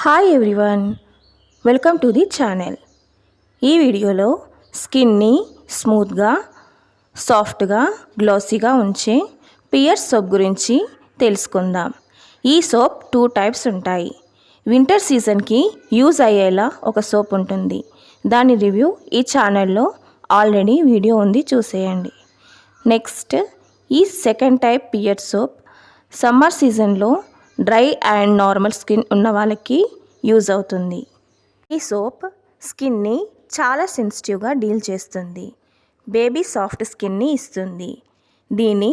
Hi everyone, welcome to the channel. ఈ వీడియోలో స్కిన్ని స్మూత్గా, సాఫ్ట్గా, గ్లాసీగా ఉంచే పియర్స్ సోప్ గురించి తెలుసుకుందాం. ఈ సోప్ 2 టైప్స్ ఉంటాయి. వింటర్ సీజన్కి యూజ్ అయ్యేలా ఒక సోప్ ఉంటుంది. దాని రివ్యూ ఈ ఛానల్లో ఆల్రెడీ వీడియో ఉంది, చూసేయండి. నెక్స్ట్, ఈ second type pear soap summer సీజన్లో డ్రై అండ్ నార్మల్ స్కిన్ ఉన్న వాళ్ళకి యూజ్ అవుతుంది. ఈ సోప్ స్కిన్ని చాలా సెన్సిటివ్గా డీల్ చేస్తుంది. బేబీ సాఫ్ట్ స్కిన్ని ఇస్తుంది. దీన్ని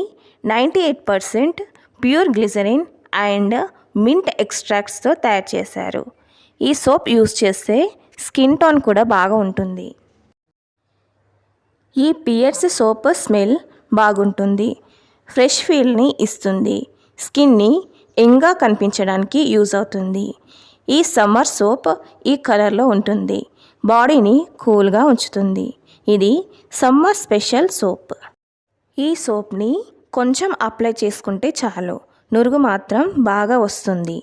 98% ప్యూర్ గ్లిజరిన్ అండ్ మింట్ ఎక్స్ట్రాక్ట్స్తో తయారు చేశారు. ఈ సోప్ యూజ్ చేస్తే స్కిన్ టోన్ కూడా బాగా ఉంటుంది. ఈ పియర్స్ సోప్ స్మెల్ బాగుంటుంది, ఫ్రెష్ ఫీల్ని ఇస్తుంది. స్కిన్ని యంగ్గా కనిపించడానికి యూజ్ అవుతుంది. ఈ సమ్మర్ సోప్ ఈ కలర్లో ఉంటుంది. బాడీని కూల్గా ఉంచుతుంది. ఇది సమ్మర్ స్పెషల్ సోప్. ఈ సోప్ని కొంచెం అప్లై చేసుకుంటే చాలు, నురుగు మాత్రం బాగా వస్తుంది.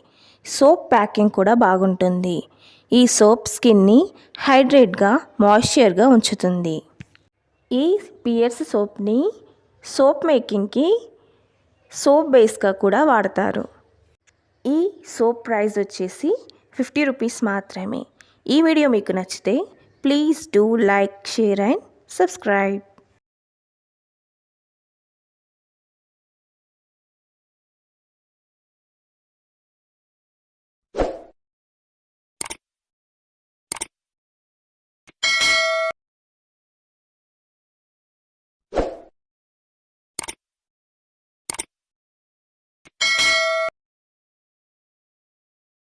సోప్ ప్యాకింగ్ కూడా బాగుంటుంది. ఈ సోప్ స్కిన్ని హైడ్రేట్గా, మాయిశ్చర్గా ఉంచుతుంది. ఈ పియర్స్ సోప్ని సోప్ మేకింగ్కి సోప్ బేస్గా కూడా వాడతారు. ఈ సోప్ ప్రైస్ వచ్చేసి 50 రూపీస్ మాత్రమే. ఈ వీడియో మీకు నచ్చితే please do like, share and subscribe.